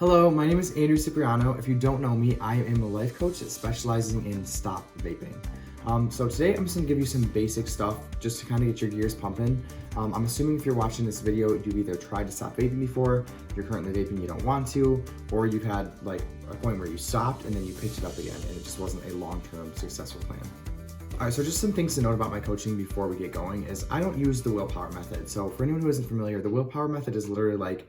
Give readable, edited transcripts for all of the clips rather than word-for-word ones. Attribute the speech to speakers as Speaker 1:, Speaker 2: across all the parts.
Speaker 1: Hello, my name is Andrew Cipriano. If you don't know me, I am a life coach that specializes in stop vaping. So today I'm just gonna give you some basic stuff just to kind of get your gears pumping. I'm assuming if you're watching this video, you've either tried to stop vaping before, you're currently vaping, you don't want to, or you've had like a point where you stopped and then you picked it up again and it just wasn't a long-term successful plan. All right, so just some things to note about my coaching before we get going is I don't use the Willpower method. So for anyone who isn't familiar, the Willpower method is literally like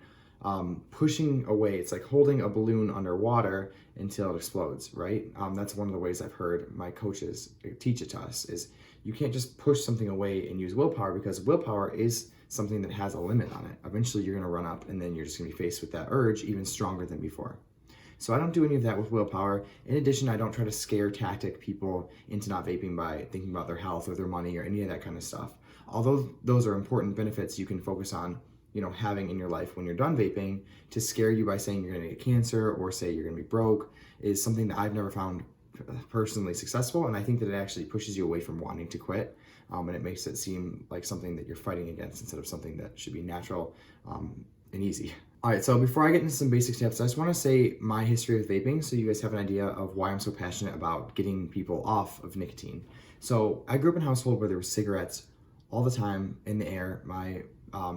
Speaker 1: pushing away. It's like holding a balloon underwater until it explodes, right? That's one of the ways I've heard my coaches teach it to us is you can't just push something away and use willpower, because willpower is something that has a limit on it. Eventually you're gonna run up and then you're just gonna be faced with that urge even stronger than before. So I don't do any of that with willpower. In addition, I don't try to scare tactic people into not vaping by thinking about their health or their money or any of that kind of stuff. Although those are important benefits you can focus on, having in your life when you're done vaping, to scare you by saying you're gonna get cancer or say you're gonna be broke is something that I've never found personally successful. And I think that it actually pushes you away from wanting to quit. And it makes it seem like something that you're fighting against instead of something that should be natural and easy. All right, so before I get into some basic tips, I just wanna say my history with vaping so you guys have an idea of why I'm so passionate about getting people off of nicotine. So I grew up in a household where there were cigarettes all the time in the air. My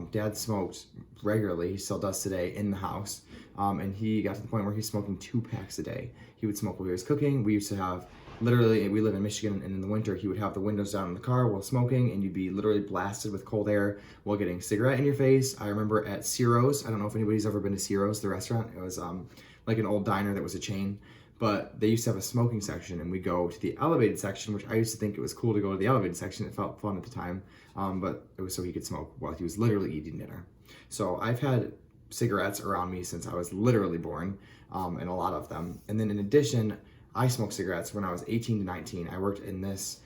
Speaker 1: dad smoked regularly, he still does today, in the house. And he got to the point where he's smoking 2 packs a day. He would smoke while he was cooking. We used to have, literally, we live in Michigan, and in the winter, he would have the windows down in the car while smoking, and you'd be literally blasted with cold air while getting cigarette in your face. I remember at Ciro's, I don't know if anybody's ever been to Ciro's, the restaurant. It was like an old diner that was a chain. But they used to have a smoking section, and we go to the elevated section, which I used to think it was cool to go to the elevated section. It felt fun at the time, but it was so he could smoke while he was literally eating dinner. So I've had cigarettes around me since I was literally born, and a lot of them. And then in addition, I smoked cigarettes when I was 18 to 19. I worked in this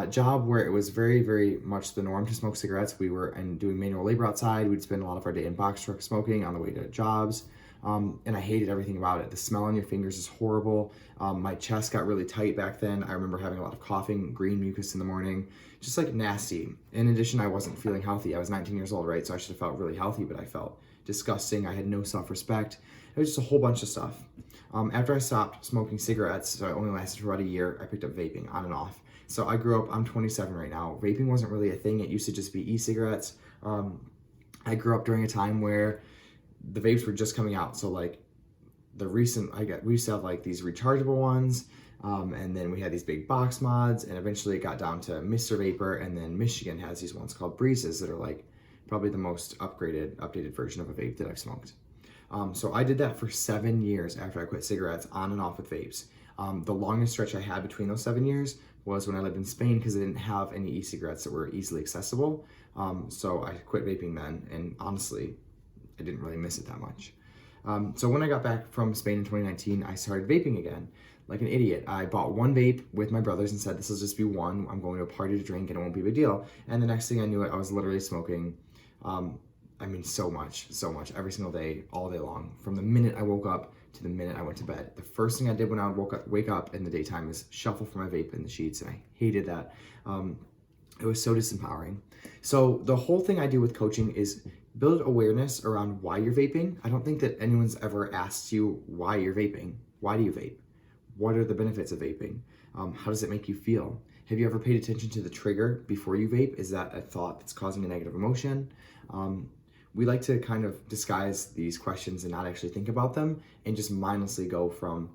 Speaker 1: job where it was very, very much the norm to smoke cigarettes. We were doing manual labor outside. We'd spend a lot of our day in box truck smoking on the way to jobs. And I hated everything about it. The smell on your fingers is horrible. My chest got really tight back then. I remember having a lot of coughing, green mucus in the morning, just like nasty. In addition, I wasn't feeling healthy. I was 19 years old, right? So I should have felt really healthy, but I felt disgusting. I had no self-respect. It was just a whole bunch of stuff. After I stopped smoking cigarettes, so it only lasted for about a year, I picked up vaping on and off. So I grew up, I'm 27 right now. Vaping wasn't really a thing. It used to just be e-cigarettes. I grew up during a time where the vapes were just coming out. So like we used to have like these rechargeable ones, and then we had these big box mods, and eventually it got down to Mr. Vapor, and then Michigan has these ones called Breezes that are like probably the most updated version of a vape that I've smoked. So I did that for 7 years after I quit cigarettes, on and off with vapes. The longest stretch I had between those 7 years was when I lived in Spain, because I didn't have any e-cigarettes that were easily accessible. So I quit vaping then, and honestly, I didn't really miss it that much. So when I got back from Spain in 2019, I started vaping again, like an idiot. I bought one vape with my brothers and said, this will just be one. I'm going to a party to drink and it won't be a big deal. And the next thing I knew it, I was literally smoking, so much, every single day, all day long. From the minute I woke up to the minute I went to bed. The first thing I did when I would wake up in the daytime is shuffle for my vape in the sheets, and I hated that. It was so disempowering. So the whole thing I do with coaching is build awareness around why you're vaping. I don't think that anyone's ever asked you why you're vaping. Why do you vape? What are the benefits of vaping? How does it make you feel? Have you ever paid attention to the trigger before you vape? Is that a thought that's causing a negative emotion? We like to kind of disguise these questions and not actually think about them and just mindlessly go from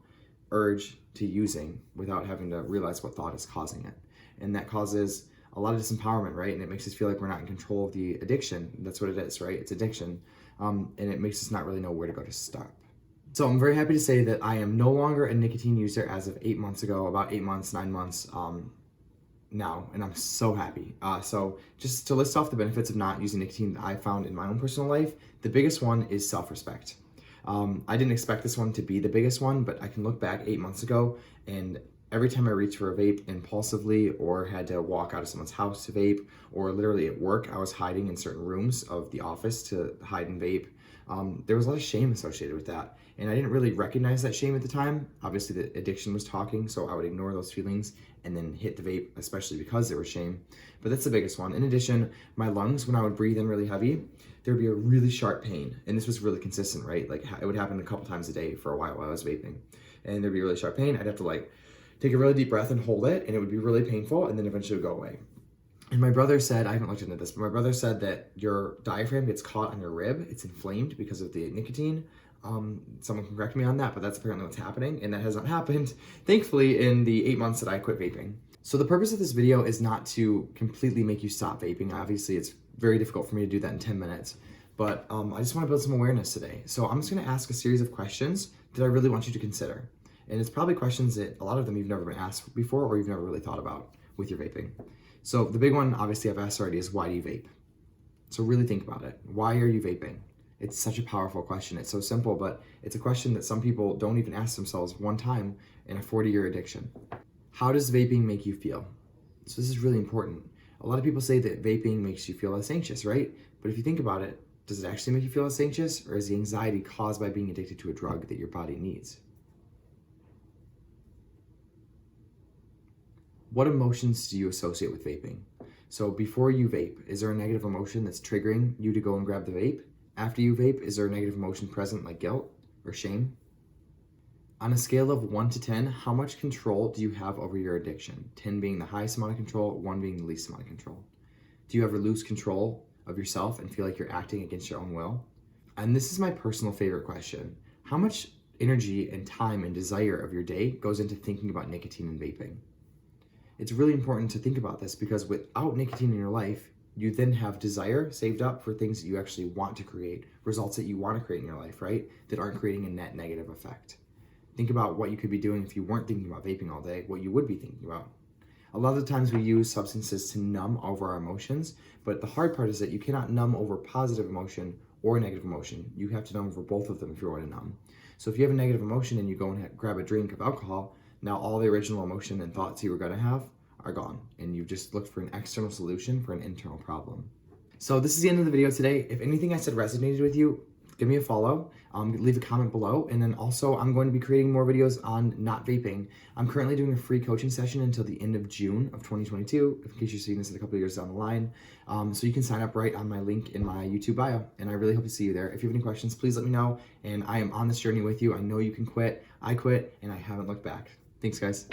Speaker 1: urge to using without having to realize what thought is causing it. And that causes a lot of disempowerment, right? And it makes us feel like we're not in control of the addiction. That's what it is, right? It's addiction. And it makes us not really know where to go to stop. So I'm very happy to say that I am no longer a nicotine user as of 8 months ago, about 8 months, 9 months now, and I'm so happy. So just to list off the benefits of not using nicotine that I found in my own personal life, the biggest one is self-respect. I didn't expect this one to be the biggest one, but I can look back 8 months ago, and every time I reached for a vape impulsively or had to walk out of someone's house to vape, or literally at work, I was hiding in certain rooms of the office to hide and vape. there was a lot of shame associated with that. And I didn't really recognize that shame at the time. Obviously, the addiction was talking, so I would ignore those feelings and then hit the vape, especially because there was shame. But that's the biggest one. In addition, my lungs, when I would breathe in really heavy, there would be a really sharp pain. And this was really consistent, right? Like it would happen a couple times a day for a while I was vaping. And there'd be really sharp pain. I'd have to like take a really deep breath and hold it, and it would be really painful, and then eventually it would go away. And my brother said, I haven't looked into this, but my brother said that your diaphragm gets caught on your rib. It's inflamed because of the nicotine. Someone can correct me on that, but that's apparently what's happening. And that has not happened, thankfully, in the 8 months that I quit vaping. So the purpose of this video is not to completely make you stop vaping. Obviously, it's very difficult for me to do that in 10 minutes. But I just want to build some awareness today. So I'm just going to ask a series of questions that I really want you to consider. And it's probably questions that a lot of them you've never been asked before or you've never really thought about with your vaping. So the big one, obviously I've asked already, is why do you vape? So really think about it. Why are you vaping? It's such a powerful question. It's so simple, but it's a question that some people don't even ask themselves one time in a 40-year addiction. How does vaping make you feel? So this is really important. A lot of people say that vaping makes you feel less anxious, right? But if you think about it, does it actually make you feel less anxious, or is the anxiety caused by being addicted to a drug that your body needs? What emotions do you associate with vaping? So before you vape, is there a negative emotion that's triggering you to go and grab the vape? After you vape, is there a negative emotion present like guilt or shame? On a scale of 1 to 10, how much control do you have over your addiction? 10 being the highest amount of control, 1 being the least amount of control. Do you ever lose control of yourself and feel like you're acting against your own will? And this is my personal favorite question. How much energy and time and desire of your day goes into thinking about nicotine and vaping? It's really important to think about this because without nicotine in your life, you then have desire saved up for things that you actually want to create, results that you want to create in your life, right? That aren't creating a net negative effect. Think about what you could be doing if you weren't thinking about vaping all day, what you would be thinking about. A lot of the times we use substances to numb over our emotions, but the hard part is that you cannot numb over positive emotion or negative emotion. You have to numb over both of them if you want to numb. So if you have a negative emotion and you go and grab a drink of alcohol, now all the original emotion and thoughts you were going to have are gone, and you've just looked for an external solution for an internal problem. So this is the end of the video today. If anything I said resonated with you, give me a follow, leave a comment below, and then also I'm going to be creating more videos on not vaping. I'm currently doing a free coaching session until the end of June of 2022, in case you're seeing this in a couple of years down the line. So you can sign up right on my link in my YouTube bio, and I really hope to see you there. If you have any questions, please let me know, and I am on this journey with you. I know you can quit, I quit, and I haven't looked back. Thanks, guys.